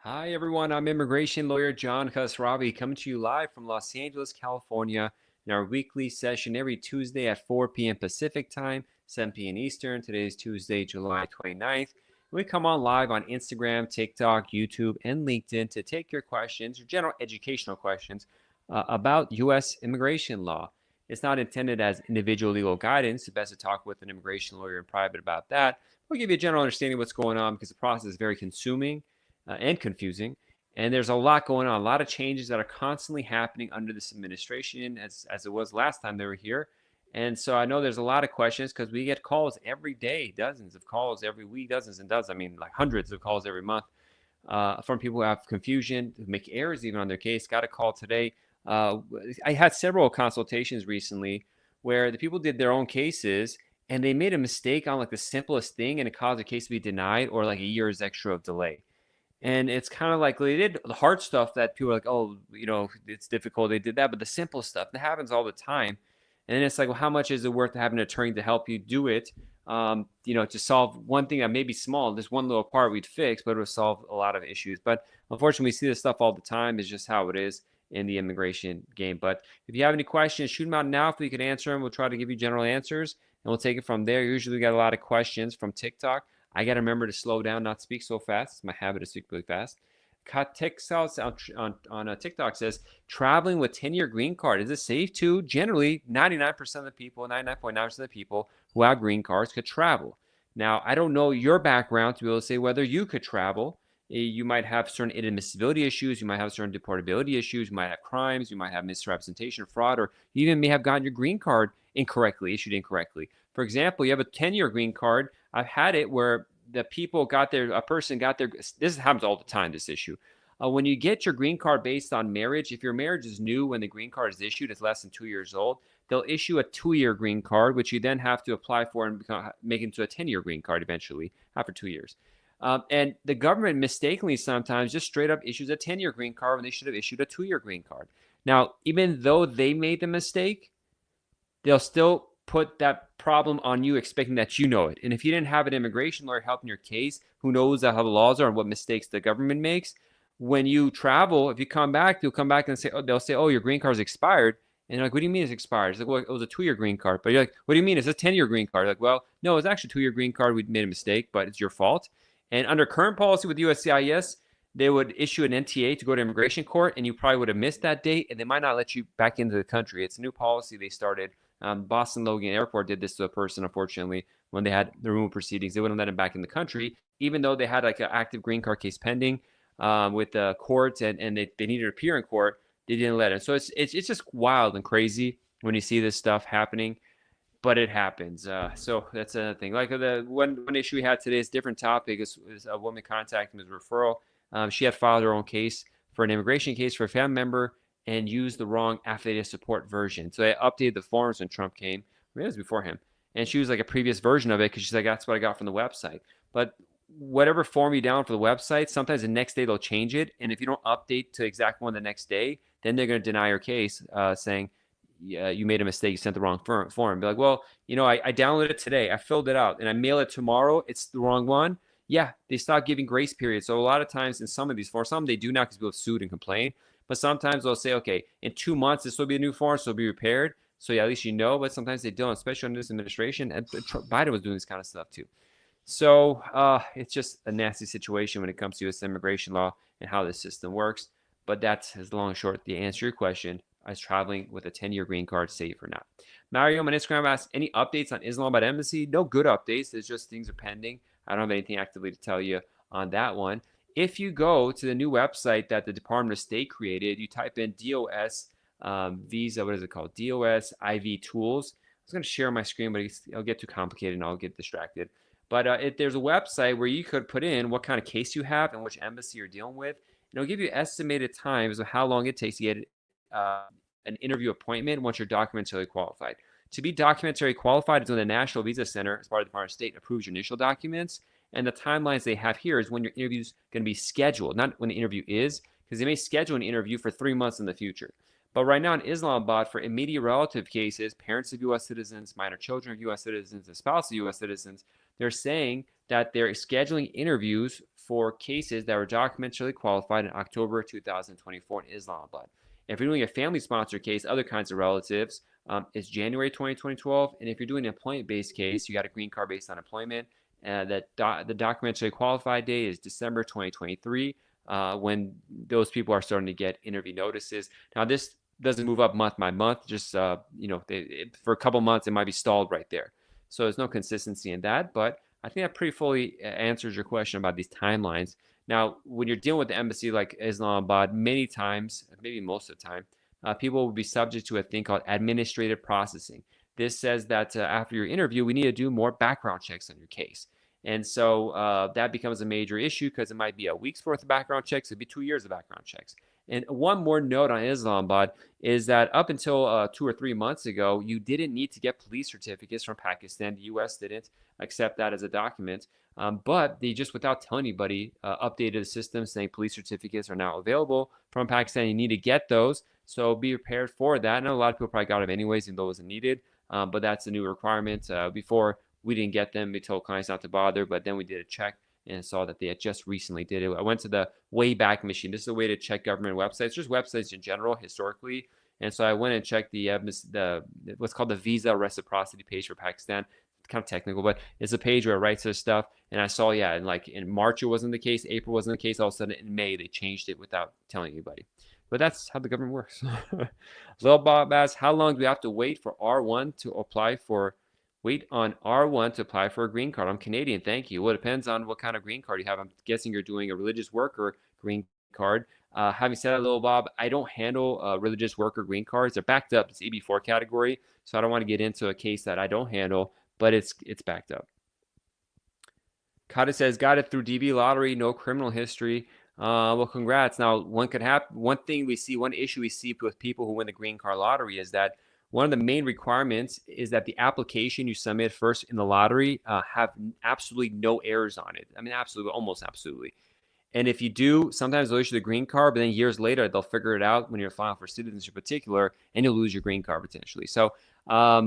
Hi, everyone. I'm immigration lawyer John Khosravi coming to you live from Los Angeles, California in our weekly session every Tuesday at 4 p.m. Pacific time, 7 p.m. Eastern. Today is Tuesday, July 29th. We come on live on Instagram, TikTok, YouTube, and LinkedIn to take your questions, your general educational questions about U.S. immigration law. It's not intended as individual legal guidance. It's best to talk with an immigration lawyer in private about that. We'll give you a general understanding of what's going on because the process is very consuming and confusing. And there's a lot going on, a lot of changes that are constantly happening under this administration, as it was last time they were here. And so I know there's a lot of questions because we get calls every day, dozens of calls every week, dozens and dozens. I mean, like hundreds of calls every month from people who have confusion, who make errors even on their case. Got a call today. I had several consultations recently where the people did their own cases and they made a mistake on like the simplest thing and it caused a case to be denied or like a year's extra of delay. And it's kind of like they did the hard stuff that people are like, oh, it's difficult. They did that, but the simple stuff that happens all the time. And then it's like, well, how much is it worth to have an attorney to help you do it? To solve one thing that may be small, this one little part we'd fix, but it would solve a lot of issues. But unfortunately, we see this stuff all the time. It's just how it is in the immigration game. But if you have any questions, shoot them out now. If we can answer them, we'll try to give you general answers, and we'll take it from there. Usually, we got a lot of questions from TikTok. I got to remember to slow down, not speak so fast. It's my habit to speak really fast. Texas on TikTok says, traveling with 10-year green card, is it safe to? Generally, 99% of the people, 99.9% of the people who have green cards could travel. Now, I don't know your background to be able to say whether you could travel. You might have certain inadmissibility issues. You might have certain deportability issues. You might have crimes. You might have misrepresentation, fraud, or you even may have gotten your green card issued incorrectly. For example, you have a 10-year green card. I've had it where a person got their, this happens all the time, this issue. When you get your green card based on marriage, if your marriage is new when the green card is issued, it's less than 2 years old, they'll issue a 2-year green card, which you then have to apply for and make into a 10-year green card eventually after 2 years. And the government mistakenly sometimes just straight up issues a 10-year green card when they should have issued a 2-year green card. Now, even though they made the mistake, they'll still put that problem on you expecting that you know it. And if you didn't have an immigration lawyer helping your case who knows how the laws are and what mistakes the government makes, when you travel, if you come back, they'll come back and say, they'll say, oh, your green card's expired. And you're like, what do you mean it's expired? It's like, well, it was a 2-year green card. But you're like, what do you mean? It's a 10-year green card. Like, well, no, it's actually a 2-year green card. We made a mistake, but it's your fault. And under current policy with USCIS, they would issue an NTA to go to immigration court, and you probably would have missed that date, and they might not let you back into the country. It's a new policy they started. Boston Logan Airport did this to a person, unfortunately, when they had the removal proceedings. They wouldn't let him back in the country, even though they had like an active green card case pending with the courts, and they needed to appear in court. They didn't let him. So it's just wild and crazy when you see this stuff happening, but it happens. So that's another thing. Like the one issue we had today is a different topic. Is a woman contacted me as a referral. She had filed her own case for an immigration case for a family member and used the wrong affidavit of support version. So I updated the forms when Trump came. Maybe it was before him. And she was like a previous version of it because she's like, that's what I got from the website. But whatever form you download for the website, sometimes the next day they'll change it. And if you don't update to exact one the next day, then they're going to deny your case saying, yeah, you made a mistake. You sent the wrong form. Be like, well, I downloaded it today. I filled it out and I mail it tomorrow. It's the wrong one. Yeah, they stop giving grace periods. So a lot of times in some of these forms, some they do now because people have sued and complained. But sometimes they'll say, okay, in 2 months, this will be a new form, so it'll be repaired. So yeah, at least you know, but sometimes they don't, especially under this administration. And Biden was doing this kind of stuff too. So it's just a nasty situation when it comes to U.S. immigration law and how this system works. But that's, as long and short, the answer to your question. Is traveling with a 10-year green card safe or not? Mario on Instagram asks, any updates on Islamabad embassy? No good updates. It's just things are pending. I don't have anything actively to tell you on that one. If you go to the new website that the Department of State created, you type in DOS visa, what is it called? DOS IV tools. I was going to share my screen, but it'll get too complicated and I'll get distracted. But there's a website where you could put in what kind of case you have and which embassy you're dealing with. And it'll give you estimated times of how long it takes to get an interview appointment once you're documentarily qualified. To be documentarily qualified is when the National Visa Center, as part of the Department of State, approves your initial documents. And the timelines they have here is when your interview is going to be scheduled, not when the interview is, because they may schedule an interview for 3 months in the future. But right now in Islamabad, for immediate relative cases, parents of U.S. citizens, minor children of U.S. citizens, and spouse of U.S. citizens, they're saying that they're scheduling interviews for cases that were documentarily qualified in October 2024 in Islamabad. If you're doing a family-sponsored case, other kinds of relatives, it's January 2012. And if you're doing an employment-based case, you got a green card based on employment. The documentarily qualified date is December 2023, when those people are starting to get interview notices. Now, this doesn't move up month by month. Just for a couple months, it might be stalled right there. So there's no consistency in that. But I think that pretty fully answers your question about these timelines. Now, when you're dealing with the embassy like Islamabad, many times, maybe most of the time, people will be subject to a thing called administrative processing. This says that after your interview, we need to do more background checks on your case. And so that becomes a major issue because it might be a week's worth of background checks. It'd be 2 years of background checks. And one more note on Islamabad is that up until 2 or 3 months ago, you didn't need to get police certificates from Pakistan. The U.S. didn't accept that as a document. But they just, without telling anybody, updated the system saying police certificates are now available from Pakistan. You need to get those. So be prepared for that. I know a lot of people probably got them anyways, even though it wasn't needed. But that's a new requirement. Before, we didn't get them. We told clients not to bother. But then we did a check and saw that they had just recently did it. I went to the Wayback Machine. This is a way to check government websites, just websites in general, historically. And so I went and checked the what's called the visa reciprocity page for Pakistan. It's kind of technical, but it's a page where it writes this stuff. And I saw, yeah, and like in March it wasn't the case, April wasn't the case. All of a sudden in May they changed it without telling anybody. But that's how the government works. Lil Bob asks, how long do we have to wait on R1 to apply for a green card? I'm Canadian, thank you. Well, it depends on what kind of green card you have. I'm guessing you're doing a religious worker green card. Having said that, Lil Bob, I don't handle religious worker green cards. They're backed up. It's EB4 category, so I don't want to get into a case that I don't handle, but it's backed up. Kata says, got it through DB lottery, no criminal history. Well, congrats. Now, one issue we see with people who win the green card lottery is that one of the main requirements is that the application you submit first in the lottery have absolutely no errors on it. I mean, absolutely, almost absolutely. And if you do, sometimes they'll issue the green card, but then years later, they'll figure it out when you're filing for citizenship in particular, and you'll lose your green card potentially. So, I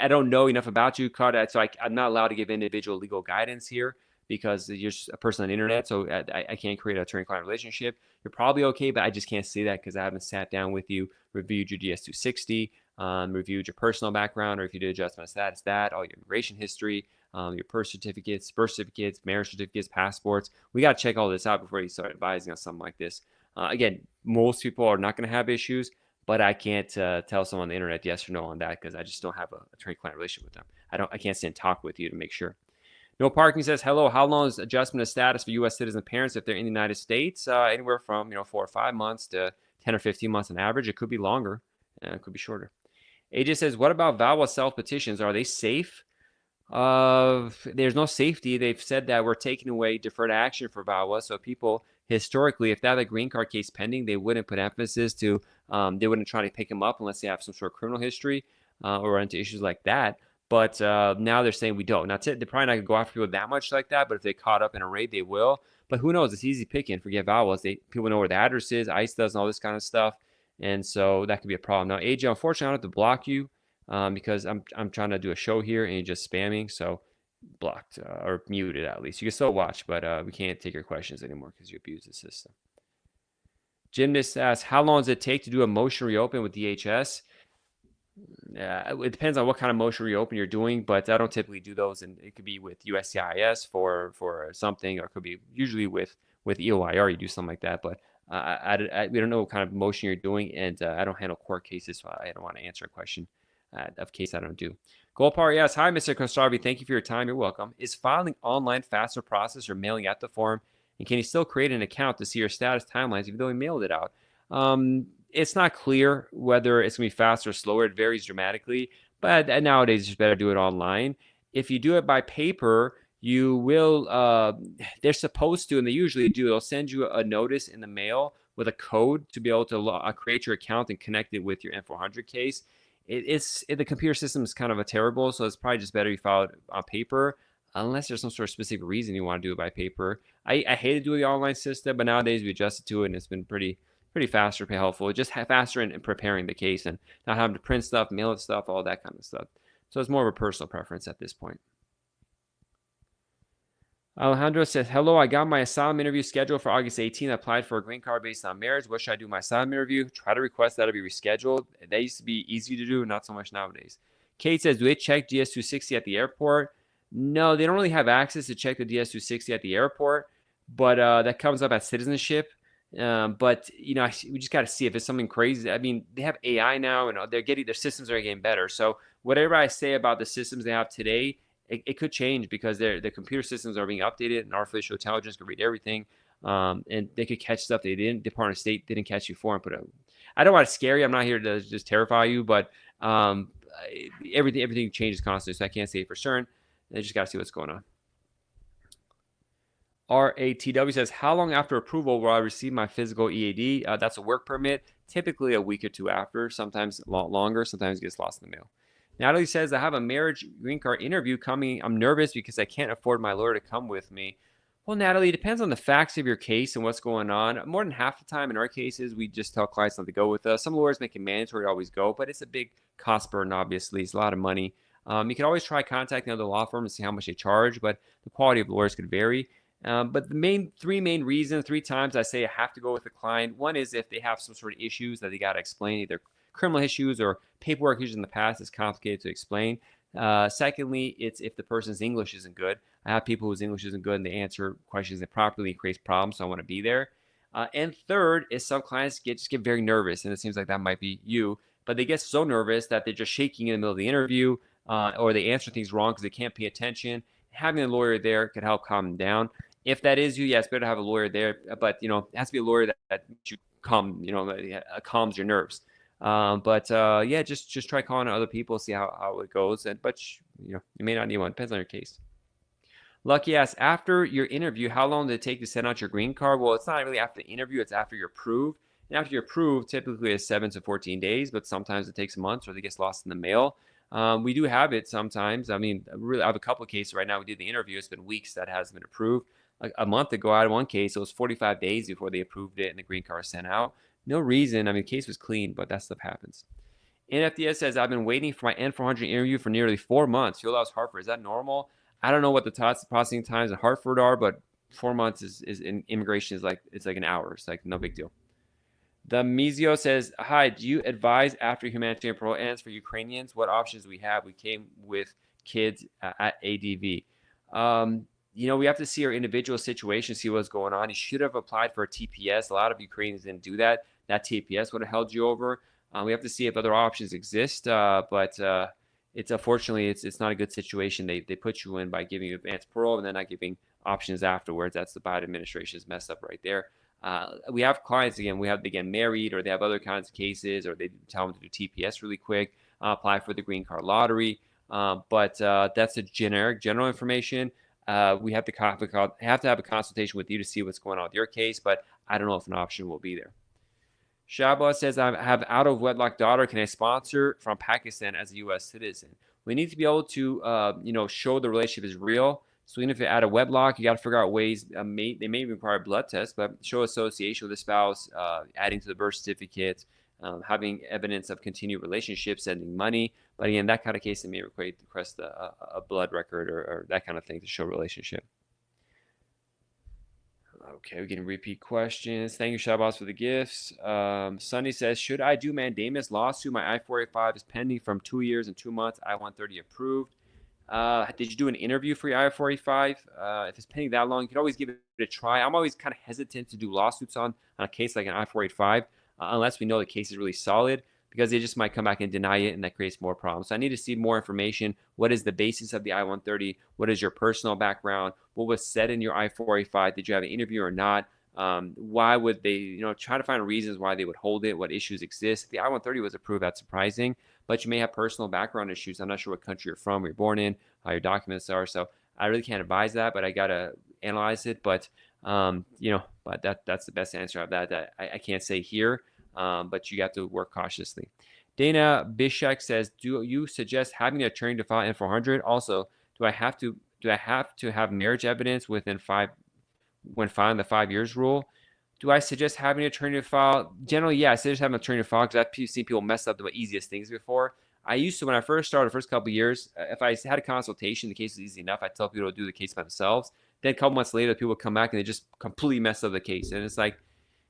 don't know enough about you, Kata, so I'm not allowed to give individual legal guidance here because you're just a person on the internet, so I can't create an attorney-client relationship. You're probably okay, but I just can't say that because I haven't sat down with you, reviewed your DS-260, reviewed your personal background, or if you did adjustment of status, all your immigration history, your birth certificates, marriage certificates, passports. We got to check all this out before you start advising on something like this. Again, most people are not going to have issues, but I can't tell someone on the internet yes or no on that because I just don't have an attorney-client relationship with them. I can't sit and talk with you to make sure. No Parking says, hello, how long is adjustment of status for U.S. citizen parents if they're in the United States? Anywhere from 4 or 5 months to 10 or 15 months on average. It could be longer, and it could be shorter. AJ says, what about VAWA self-petitions? Are they safe? There's no safety. They've said that we're taking away deferred action for VAWA. So people, historically, if they have a green card case pending, they wouldn't put emphasis to, they wouldn't try to pick them up unless they have some sort of criminal history or into issues like that. But now they're saying we don't. Now, they're probably not going to go after people that much like that, but if they caught up in a raid, they will. But who knows? It's easy picking. Forget VAWAs. People know where the address is. ICE does and all this kind of stuff. And so that could be a problem. Now, AJ, unfortunately, I don't have to block you because I'm trying to do a show here and you're just spamming. So blocked or muted at least. You can still watch, but we can't take your questions anymore because you abuse the system. Gymnast asks, how long does it take to do a motion reopen with DHS? It depends on what kind of motion reopen you're doing, but I don't typically do those, and it could be with USCIS for something, or it could be usually with EOIR you do something like that. But we don't know what kind of motion you're doing, and I don't handle court cases, so I don't want to answer a question of case I don't do. Goldpar, yes. Hi, Mr. Kostravi. Thank you for your time. You're welcome. Is filing online faster process or mailing out the form? And can you still create an account to see your status timelines even though we mailed it out? It's not clear whether it's going to be faster or slower. It varies dramatically. But nowadays, it's better to do it online. If you do it by paper, you will, they're supposed to, and they usually do, they'll send you a notice in the mail with a code to be able to create your account and connect it with your N400 case. The computer system is kind of terrible, so it's probably just better you file it on paper, unless there's some sort of specific reason you want to do it by paper. I hate to do the online system, but nowadays we adjusted to it, and it's been pretty faster, pretty helpful. Just faster in preparing the case and not having to print stuff, mail it stuff, all that kind of stuff. So it's more of a personal preference at this point. Alejandro says, hello, I got my asylum interview scheduled for August 18th. I applied for a green card based on marriage. What should I do with my asylum interview? Try to request that to be rescheduled. That used to be easy to do, not so much nowadays. Kate says, do they check DS-260 at the airport? No, they don't really have access to check the DS-260 at the airport, but that comes up at citizenship. But we just got to see if it's something crazy. I mean, they have AI now, and their systems are getting better. So whatever I say about the systems they have today, it could change because the computer systems are being updated, and artificial intelligence can read everything, and they could catch stuff they didn't. Department of State didn't catch you for, and I don't want to scare you. I'm not here to just terrify you, but everything changes constantly, so I can't say for certain. I just got to see what's going on. RATW says, how long after approval will I receive my physical EAD? That's a work permit, typically a week or two after, sometimes a lot longer, sometimes it gets lost in the mail. Natalie says, I have a marriage green card interview coming. I'm nervous because I can't afford my lawyer to come with me. Well, Natalie, it depends on the facts of your case and what's going on. More than half the time in our cases, we just tell clients not to go with us. Some lawyers make it mandatory to always go, but it's a big cost burden, obviously. It's a lot of money. You can always try contacting other law firms and see how much they charge, but the quality of lawyers could vary. But the three main reasons, 3 times I say I have to go with the client. One is if they have some sort of issues that they got to explain, either criminal issues or paperwork issues in the past. It's complicated to explain. Secondly, it's if the person's English isn't good. I have people whose English isn't good and they answer questions improperly and creates problems, so I want to be there. And third is some clients just get very nervous, and it seems like that might be you, but they get so nervous that they're just shaking in the middle of the interview, or they answer things wrong because they can't pay attention. Having a lawyer there could help calm them down. If that is you, yeah, it's better to have a lawyer there, but it has to be a lawyer that makes you calm, calms your nerves. Yeah, just try calling other people, see how it goes. But you may not need one. Depends on your case. Lucky asks, after your interview, how long did it take to send out your green card? Well, it's not really after the interview, it's after you're approved. And after you're approved, typically it's 7 to 14 days, but sometimes it takes months or it gets lost in the mail. We do have it sometimes. I mean, really, I have a couple of cases right now. We did the interview. It's been weeks that hasn't been approved. Like a month ago, I had one case. It was 45 days before they approved it and the green card was sent out. No reason. I mean, the case was clean, but that stuff happens. NFDS says, I've been waiting for my N400 interview for nearly 4 months. Filled out Hartford. Is that normal? I don't know what the processing times in Hartford are, but 4 months is in immigration is like an hour. It's like no big deal. The Mizio says, hi, do you advise after humanitarian parole ends for Ukrainians? What options we have? We came with kids at ADV. We have to see our individual situation, see what's going on. You should have applied for a TPS. A lot of Ukrainians didn't do that. That TPS would have held you over. We have to see if other options exist, but it's unfortunately it's not a good situation. They put you in by giving you advanced parole and then not giving options afterwards. That's the Biden administration's messed up right there. We have clients again. They get married, or they have other kinds of cases, or they tell them to do TPS really quick, apply for the green card lottery. But that's a general information. We have to have a consultation with you to see what's going on with your case, but I don't know if an option will be there. Shabba says, I have out of wedlock daughter. Can I sponsor from Pakistan as a U.S. citizen? We need to be able to, show the relationship is real. So even if you're out of wedlock, you got to figure out ways. They may require a blood test, but show association with the spouse, adding to the birth certificate, having evidence of continued relationship, sending money. But again, that kind of case, it may request a blood record or that kind of thing to show relationship. Okay, we're getting repeat questions. Thank you, Shabazz, for the gifts. Sunny says, should I do mandamus lawsuit? My I-485 is pending from 2 years and 2 months. I-130 approved. Did you do an interview for your I-485? If it's pending that long, you can always give it a try. I'm always kind of hesitant to do lawsuits on a case like an I-485 unless we know the case is really solid, because they just might come back and deny it, and that creates more problems. So I need to see more information. What is the basis of the I-130? What is your personal background? What was said in your I-485? Did you have an interview or not? Why would they, try to find reasons why they would hold it, what issues exist. If the I-130 was approved, that's surprising, but you may have personal background issues. I'm not sure what country you're from, where you're born in, how your documents are. So I really can't advise that, but I got to analyze it. But that's the best answer of that I can't say here. But you have to work cautiously. Dana Bishak says, do you suggest having an attorney to file N400? Also, do I have to have marriage evidence when filing the 5 years rule? Do I suggest having an attorney to file? Generally, yeah, I suggest having an attorney to file, because I've seen people mess up the easiest things before. I used to, when I first started, the first couple of years, if I had a consultation, the case was easy enough. I tell people to do the case by themselves. Then a couple months later, people come back and they just completely mess up the case. And it's like,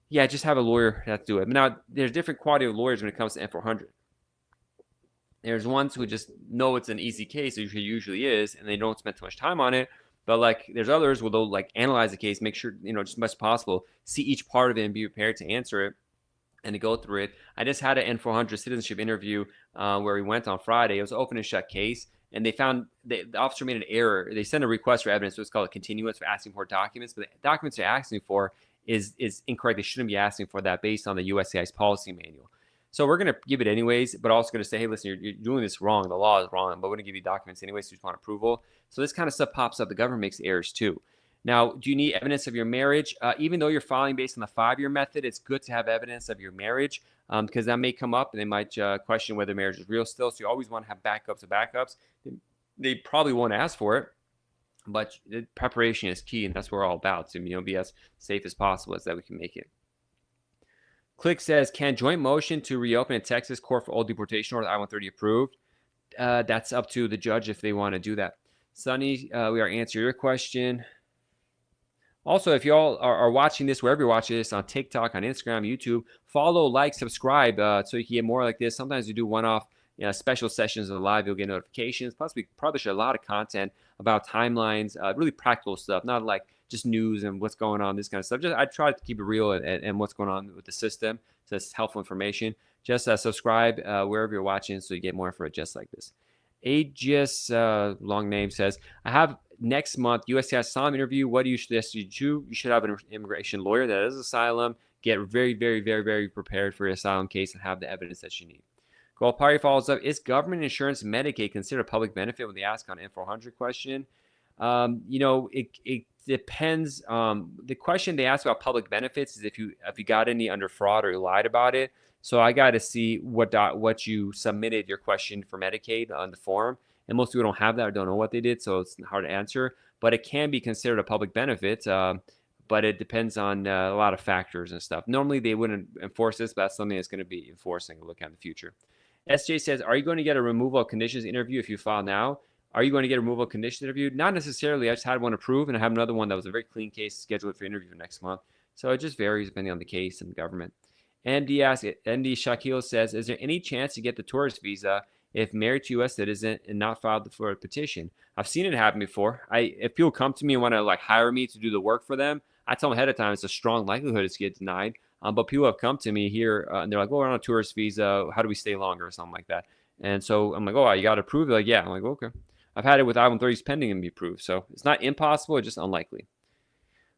yeah, just have a lawyer that do it. But now, there's different quality of lawyers when it comes to N400. There's ones who just know it's an easy case, it usually is, and they don't spend too much time on it. But like, there's others where they'll like analyze the case, make sure, just as much as possible, see each part of it and be prepared to answer it and to go through it. I just had an N400 citizenship interview where we went on Friday. It was an open and shut case, and they found the officer made an error. They sent a request for evidence, so it's called a continuance for asking for documents, but the documents they're asking for is incorrect. They shouldn't be asking for that based on the USCIS policy manual. So we're going to give it anyways, but also going to say, hey, listen, you're doing this wrong. The law is wrong, but we're going to give you documents anyways, so you just want approval. So this kind of stuff pops up. The government makes errors too. Now, do you need evidence of your marriage? Even though you're filing based on the 5-year method, it's good to have evidence of your marriage because that may come up and they might question whether marriage is real still. So you always want to have backups of backups. They probably won't ask for it, but preparation is key, and that's what we're all about. So, be as safe as possible as that we can make it. Click says, can joint motion to reopen a Texas court for old deportation order I-130 approved? That's up to the judge if they want to do that. Sonny, we are answering your question. Also, if y'all are watching this, wherever you're watching this, on TikTok, on Instagram, YouTube, follow, like, subscribe so you can get more like this. Sometimes we do one-off special sessions of the live. You'll get notifications. Plus, we publish a lot of content about timelines, really practical stuff, not like just news and what's going on, this kind of stuff. I try to keep it real and what's going on with the system. So it's helpful information. Just subscribe wherever you're watching so you get more info just like this. Aegis, long name, says, I have next month USCIS asylum interview. What do you suggest you do? You should have an immigration lawyer that is asylum. Get very, very, very, very prepared for your asylum case and have the evidence that you need. Golpari follows up, is government insurance Medicaid considered a public benefit when they ask on N400 question? It depends. The question they ask about public benefits is if you got any under fraud or you lied about it. So I got to see what you submitted your question for Medicaid on the form. And most people don't have that or don't know what they did, so it's hard to answer. But it can be considered a public benefit, but it depends on a lot of factors and stuff. Normally, they wouldn't enforce this, but that's something that's going to be enforcing a look at in the future. SJ says, are you going to get a removal of conditions interview if you file now? Are you going to get a removal of conditions interview? Not necessarily. I just had one approved, and I have another one that was a very clean case scheduled for interview next month. So it just varies depending on the case and the government. Andy Shakil says, is there any chance to get the tourist visa if married to U.S. citizen and not filed for a petition? I've seen it happen before. If people come to me and want to hire me to do the work for them, I tell them ahead of time it's a strong likelihood it's get denied. But people have come to me here and they're like, well, we're on a tourist visa. How do we stay longer or something like that? And so I'm like, oh, you got to approve? They're like, yeah. I'm like, okay. I've had it with I-130s pending and be approved. So it's not impossible, it's just unlikely.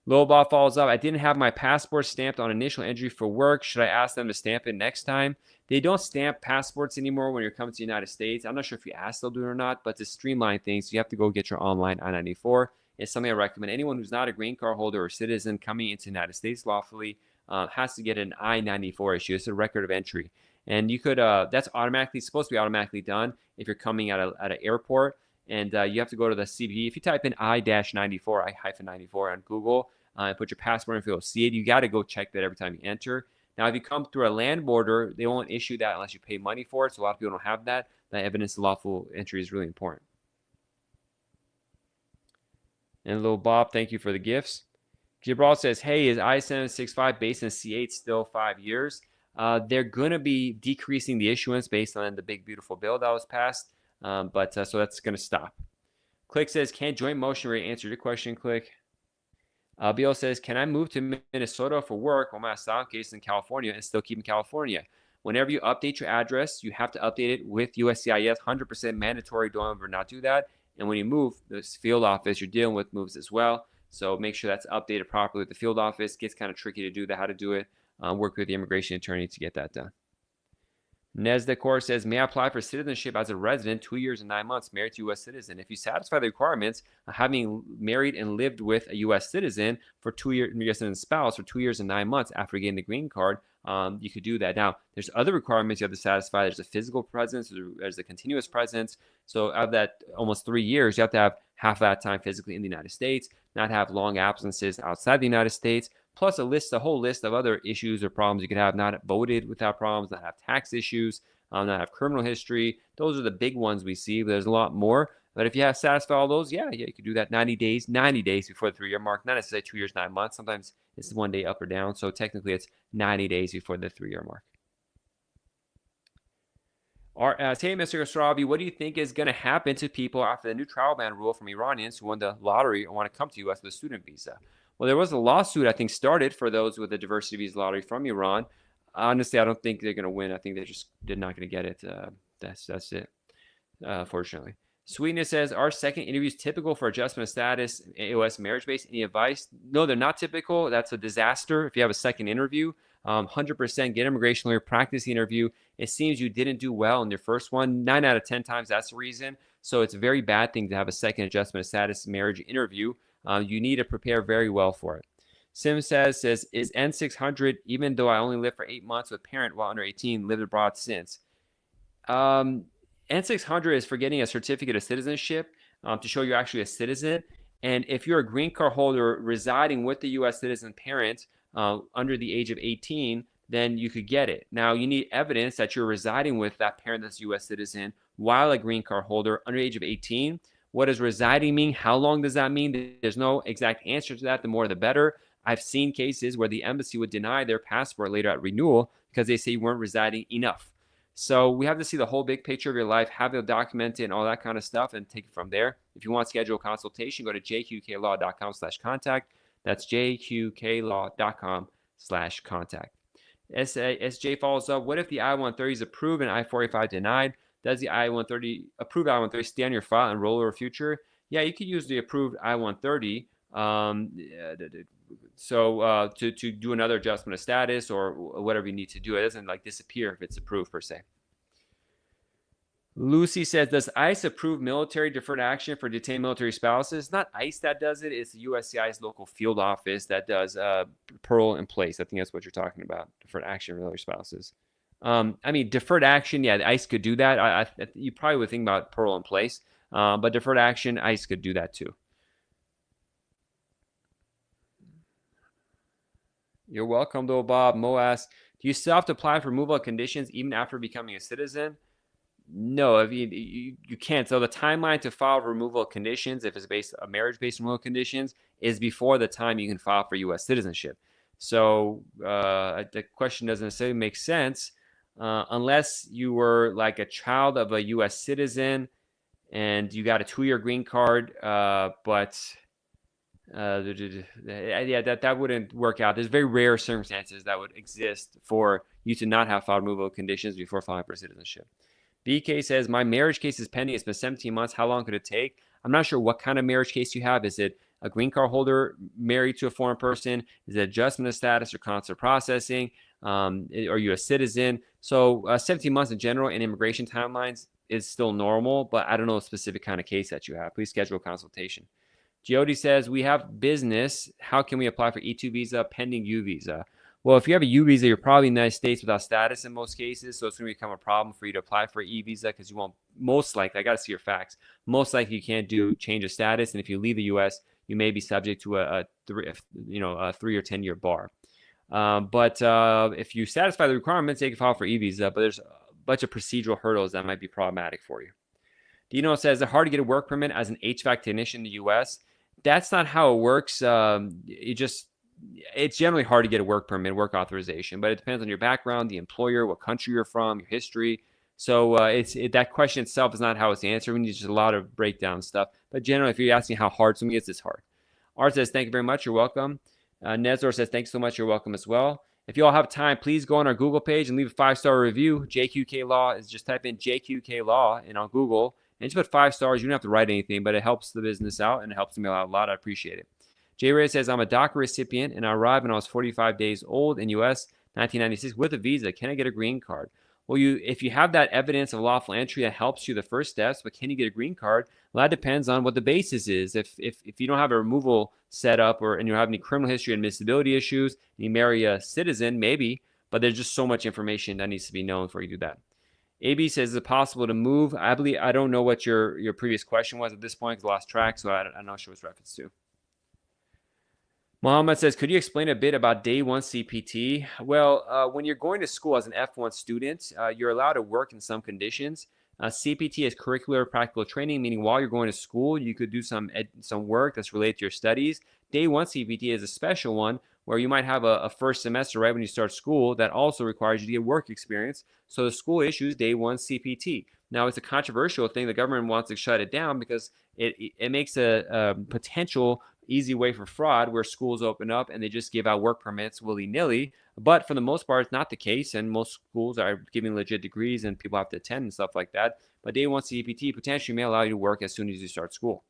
Lowball follows up. I didn't have my passport stamped on initial entry for work. Should I ask them to stamp it next time? They don't stamp passports anymore when you're coming to the United States. I'm not sure if you ask they'll do it or not, but to streamline things, you have to go get your online I-94. It's something I recommend. Anyone who's not a green card holder or citizen coming into the United States lawfully has to get an I-94 issue. It's a record of entry. And you could, that's supposed to be automatically done if you're coming at an airport. And you have to go to the CBP. If you type in I-94, I-94 on Google and put your passport info, you'll see it. You got to go check that every time you enter. Now, if you come through a land border, they won't issue that unless you pay money for it. So a lot of people don't have that. That evidence of lawful entry is really important. And little Bob, thank you for the gifts. Gibral says, hey, is I-765 based in C8 still 5 years? They're going to be decreasing the issuance based on the big, beautiful bill that was passed. So that's going to stop. Click says, can joint motion rate answer your question, Click? Bill says, can I move to Minnesota for work while my asylum case is in California and still keep in California? Whenever you update your address, you have to update it with USCIS. 100% mandatory. Don't ever not do that. And when you move, the field office you're dealing with moves as well. So make sure that's updated properly with the field office. It gets kind of tricky to do that, how to do it. Work with the immigration attorney to get that done. Nezdekor says, may I apply for citizenship as a resident 2 years and 9 months, married to a U.S. citizen? If you satisfy the requirements of having married and lived with a U.S. citizen for 2 years, U.S. citizen spouse for 2 years and 9 months after getting the green card, you could do that. Now, there's other requirements you have to satisfy. There's a physical presence. There's a continuous presence. So out of that almost 3 years, you have to have half that time physically in the United States, not have long absences outside the United States, plus a whole list of other issues or problems you could have: not voted without problems, not have tax issues, not have criminal history. Those are the big ones we see. But there's a lot more. But if you have satisfied all those, yeah, you could do that 90 days before the 3-year mark. Not necessarily 2 years, 9 months. Sometimes it's 1 day up or down. So technically it's 90 days before the 3-year mark. Hey, Mr. Khosravi, what do you think is going to happen to people after the new travel ban rule from Iranians who won the lottery and want to come to U.S. with a student visa? Well, there was a lawsuit, I think, started for those with the diversity visa lottery from Iran. Honestly, I don't think they're going to win. I think they're not going to get it. That's it, fortunately. Sweetness says, are second interviews typical for adjustment of status, AOS marriage-based? Any advice? No, they're not typical. That's a disaster if you have a second interview. 100% get immigration lawyer, practice the interview. It seems you didn't do well in your first one. 9 out of 10 times, that's the reason. So it's a very bad thing to have a second adjustment of status marriage interview. You need to prepare very well for it. Sim says, is N600, even though I only lived for 8 months with parent while under 18, lived abroad since? N600 is for getting a certificate of citizenship to show you're actually a citizen. And if you're a green card holder residing with the U.S. citizen parent under the age of 18, then you could get it. Now, you need evidence that you're residing with that parent that's a U.S. citizen while a green card holder under the age of 18. What does residing mean? How long does that mean? There's no exact answer to that. The more, the better. I've seen cases where the embassy would deny their passport later at renewal because they say you weren't residing enough. So we have to see the whole big picture of your life, have it documented and all that kind of stuff, and take it from there. If you want to schedule a consultation, go to jqqlaw.com/contact. That's jqqlaw.com/contact. SJ follows up, what if the I-130 is approved and I-485 denied? Does the approved I-130 stay on your file and roll over future? Yeah, you could use the approved I-130 to do another adjustment of status or whatever you need to do. It doesn't disappear if it's approved per se. Lucy says, does ICE approve military deferred action for detained military spouses? It's not ICE that does it. It's the USCIS local field office that does parole in place. I think that's what you're talking about, deferred action for military spouses. Deferred action, yeah, ICE could do that. You probably would think about parole in place, but deferred action, ICE could do that too. You're welcome, though, Bob. Mo asks, do you still have to apply for removal of conditions even after becoming a citizen? No, you can't. So the timeline to file removal of conditions, if it's a marriage-based removal conditions, is before the time you can file for U.S. citizenship. So the question doesn't necessarily make sense unless you were like a child of a U.S. citizen and you got a 2-year green card, but that wouldn't work out. There's very rare circumstances that would exist for you to not have filed removal conditions before filing for citizenship. BK says, my marriage case is pending. It's been 17 months. How long could it take? I'm not sure what kind of marriage case you have. Is it a green card holder married to a foreign person? Is it adjustment of status or consular processing? Are you a citizen? So 17 months in general in immigration timelines is still normal, but I don't know a specific kind of case that you have. Please schedule a consultation. Giodi says, we have business. How can we apply for E2 visa pending U visa? Well, if you have a U visa, you're probably in the United States without status in most cases, so it's going to become a problem for you to apply for an E visa because you won't, most likely, I got to see your facts, most likely you can't do change of status, and if you leave the U.S., you may be subject to a 3 or 10-year bar. But if you satisfy the requirements, you can file for E visa, but there's a bunch of procedural hurdles that might be problematic for you. Dino says, it's hard to get a work permit as an HVAC technician in the U.S. That's not how it works. It's generally hard to get a work permit, work authorization, but it depends on your background, the employer, what country you're from, your history. So that question itself is not how it's answered. We need just a lot of breakdown stuff. But generally, if you're asking how hard something is, it's hard. Art says, thank you very much. You're welcome. Nezor says, thanks so much. You're welcome as well. If you all have time, please go on our Google page and leave a 5-star review. JQK Law is just type in JQK Law on Google and just put 5 stars. You don't have to write anything, but it helps the business out and it helps me out a lot. I appreciate it. Jay Ray says, I'm a DACA recipient and I arrived when I was 45 days old in U.S. 1996 with a visa. Can I get a green card? Well, if you have that evidence of lawful entry, that helps you the first steps, but can you get a green card? Well, that depends on what the basis is. If you don't have a removal set up and you have any criminal history and admissibility issues, and you marry a citizen, maybe, but there's just so much information that needs to be known before you do that. AB says, is it possible to move? I don't know what your previous question was at this point because I lost track, so I'm not sure what it's reference to. Mohammed says, could you explain a bit about day one CPT? Well, when you're going to school as an F1 student, you're allowed to work in some conditions. CPT is curricular practical training, meaning while you're going to school, you could do some work that's related to your studies. Day one CPT is a special one where you might have a first semester right when you start school that also requires you to get work experience. So the school issues day one CPT. Now, it's a controversial thing. The government wants to shut it down because it makes a potential easy way for fraud where schools open up and they just give out work permits willy-nilly. But for the most part, it's not the case, and most schools are giving legit degrees and people have to attend and stuff like that. But day one CPT potentially may allow you to work as soon as you start school.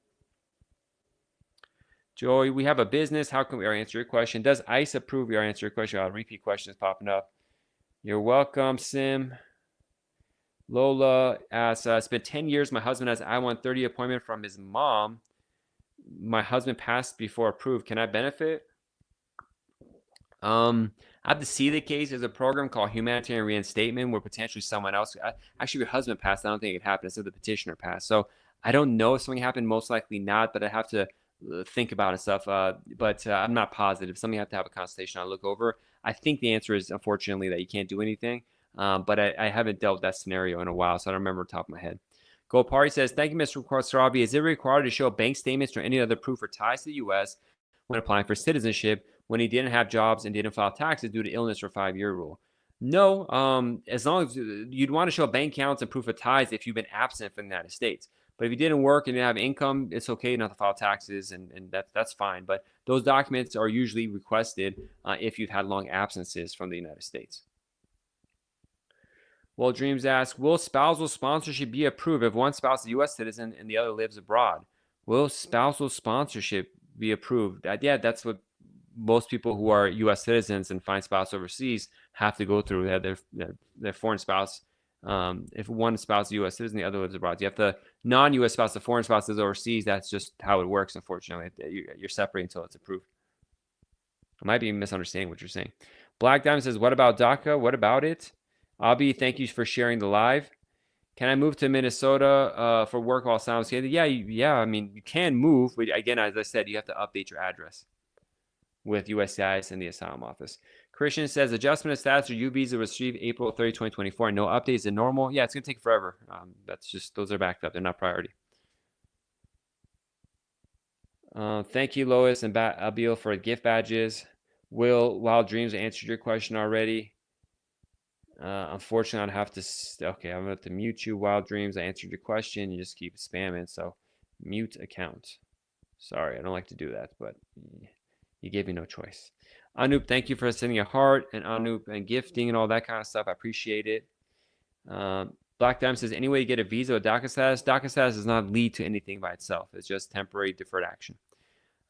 Joey, we have a business. How can we answer your question? Does ICE approve your answer your question? I'll repeat questions popping up. You're welcome, Sim. Lola asks, it's been 10 years. My husband has I-130 appointment from his mom. My husband passed before approved. Can I benefit? I have to see the case. There's a program called humanitarian reinstatement where potentially someone else, actually your husband passed. I don't think it happened. It's if the petitioner passed. So I don't know if something happened. Most likely not, but I have to think about it and stuff. But I'm not positive. Something I have to have a consultation I'll look over. I think the answer is unfortunately that you can't do anything. But I haven't dealt with that scenario in a while, so I don't remember off the top of my head. Gold Party says, thank you, Mr. Sarabi. Is it required to show bank statements or any other proof or ties to the U.S. when applying for citizenship when he didn't have jobs and didn't file taxes due to illness or 5-year rule? No, as long as you'd want to show bank accounts and proof of ties if you've been absent from the United States. But if you didn't work and didn't have income, it's okay not to file taxes, and that's fine. But those documents are usually requested if you've had long absences from the United States. Well, Dreams asks, will spousal sponsorship be approved if one spouse is a U.S. citizen and the other lives abroad? Will spousal sponsorship be approved? Yeah, that's what most people who are U.S. citizens and find spouse overseas have to go through. Their foreign spouse. If one spouse is a U.S. citizen, the other lives abroad. You have the non-U.S. spouse, the foreign spouse is overseas. That's just how it works, unfortunately. You're separating until it's approved. I might be misunderstanding what you're saying. Black Diamond says, what about DACA? What about it? Abby, thank you for sharing the live. Can I move to Minnesota for work while asylum is? Yeah. I mean, you can move, but again, as I said, you have to update your address with USCIS and the asylum office. Christian says, adjustment of status or U visa received April 30, 2024. No updates in normal. Yeah, it's going to take forever. That's just, those are backed up. They're not priority. Thank you, Lois and Abil, for gift badges. Will Wild Dreams answered your question already. Unfortunately, I'd have to. Okay, I'm going to have to mute you, Wild Dreams. I answered your question. You just keep spamming, so mute account. Sorry, I don't like to do that, but you gave me no choice. Anoop, thank you for sending a heart and Anoop and gifting and all that kind of stuff. I appreciate it. Black Diamond says, any way you get a visa or DACA status? DACA status does not lead to anything by itself. It's just temporary deferred action.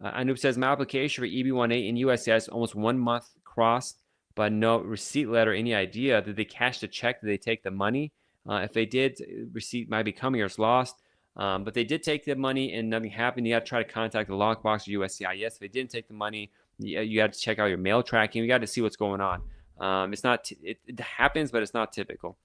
Anoop says, my application for EB-18 in USCIS almost 1 month crossed, but no receipt letter. Any idea? Did they cash the check? Did they take the money? If they did, receipt might be coming or it's lost. But they did take the money and nothing happened. You got to try to contact the lockbox or USCIS. If they didn't take the money, you got to check out your mail tracking. We got to see what's going on. It's not. It happens, but it's not typical.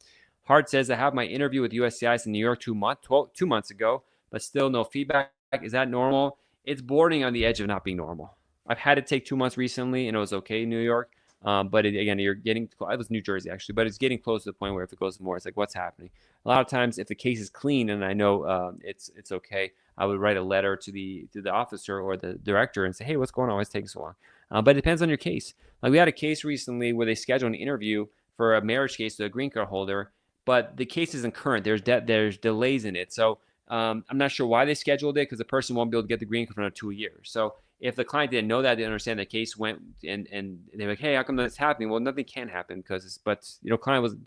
Hart says, I have my interview with USCIS in New York 2 months ago, but still no feedback. Is that normal? It's bordering on the edge of not being normal. I've had it take 2 months recently, and it was okay in New York. But again, you're getting, I was New Jersey actually, but it's getting close to the point where if it goes more, it's like, what's happening? A lot of times, if the case is clean and I know it's okay, I would write a letter to the officer or the director and say, hey, what's going on? Why is it taking so long? But it depends on your case. Like we had a case recently where they scheduled an interview for a marriage case to a green card holder, but the case isn't current. There's delays in it. So I'm not sure why they scheduled it because the person won't be able to get the green card for another 2 years. So if the client didn't know that, didn't understand the case went and they're like, hey, how come that's happening? Well, nothing can happen because the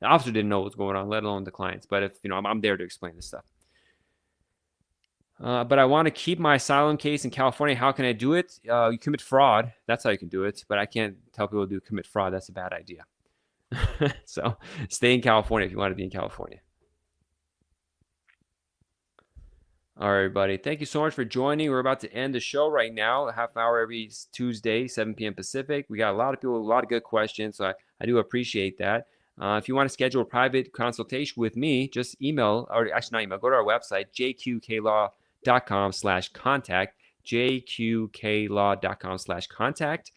officer didn't know what was going on, let alone the clients. But if, I'm there to explain this stuff. But I want to keep my asylum case in California. How can I do it? You commit fraud. That's how you can do it. But I can't tell people to commit fraud. That's a bad idea. So stay in California if you want to be in California. All right, everybody. Thank you so much for joining. We're about to end the show right now. A half hour every Tuesday, 7 p.m. Pacific. We got a lot of people, a lot of good questions. So I do appreciate that. If you want to schedule a private consultation with me, just email, or actually not email, go to our website, jqqlaw.com/contact, jqqlaw.com/contact.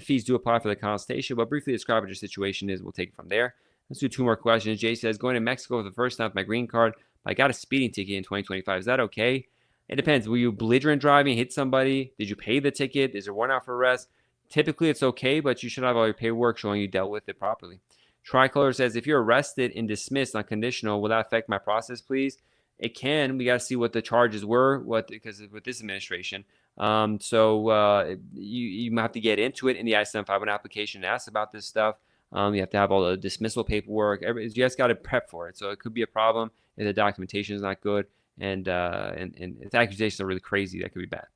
Fees do apply for the consultation, but briefly describe what your situation is. We'll take it from there. Let's do 2 more questions. Jay says, going to Mexico for the first time with my green card, but I got a speeding ticket in 2025. Is that okay? It depends. Were you belligerent driving, hit somebody? Did you pay the ticket? Is there warrant out for arrest? Typically, it's okay, but you should have all your paperwork showing you dealt with it properly. Tricolor says, if you're arrested and dismissed on conditional, will that affect my process, please? It can. We got to see what the charges were, because with this administration. You might have to get into it in the I-751 application and ask about this stuff. You have to have all the dismissal paperwork. You just got to prep for it. So it could be a problem if the documentation is not good, and if the accusations are really crazy, that could be bad.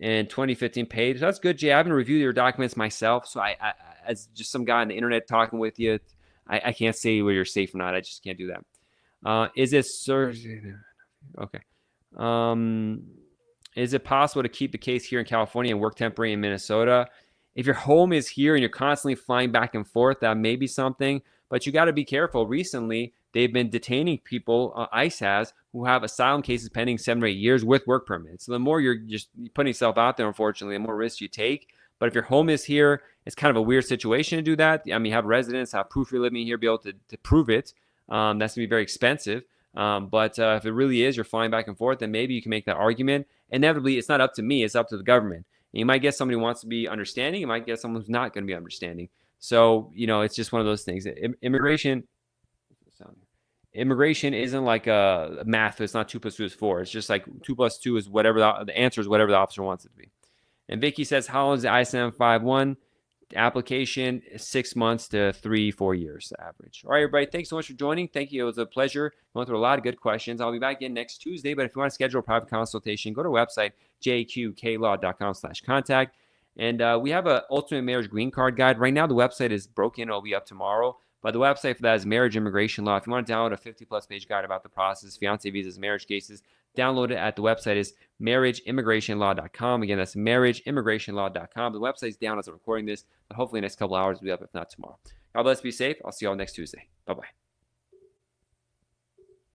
And 2015 paid. So that's good, Jay. I haven't reviewed your documents myself, so I as just some guy on the internet talking with you, I can't say whether you're safe or not. I just can't do that. Is it okay? Is it possible to keep the case here in California and work temporary in Minnesota? If your home is here and you're constantly flying back and forth, that may be something, but you got to be careful. Recently, they've been detaining people, ICE has, who have asylum cases pending 7 or 8 years with work permits. So the more you're just putting yourself out there, unfortunately, the more risks you take. But if your home is here, it's kind of a weird situation to do that. I mean, have residents, have proof you're living here, be able to prove it. That's going to be very expensive. But if it really is, you're flying back and forth, then maybe you can make that argument. Inevitably, it's not up to me, it's up to the government. And you might get somebody who wants to be understanding, you might get someone who's not going to be understanding. So, it's just one of those things. Immigration isn't like a math. It's not 2 + 2 is 4. It's just like 2 + 2 is whatever the answer is, whatever the officer wants it to be. And Vicky says, how long is the I-751 application? 6 months to 3-4 years average. All right, everybody. Thanks so much for joining. Thank you. It was a pleasure going through a lot of good questions. I'll be back again next Tuesday. But if you want to schedule a private consultation, go to our website, jqklaw.com/contact. And we have an ultimate marriage green card guide. Right now, the website is broken. It'll be up tomorrow. But the website for that is Marriage Immigration Law. If you want to download a 50-plus page guide about the process, fiancé visas, marriage cases, download it at the website is marriageimmigrationlaw.com. Again, that's marriageimmigrationlaw.com. The website's down as I'm recording this, but hopefully the next couple hours will be up, if not tomorrow. God bless, be safe. I'll see you all next Tuesday. Bye-bye.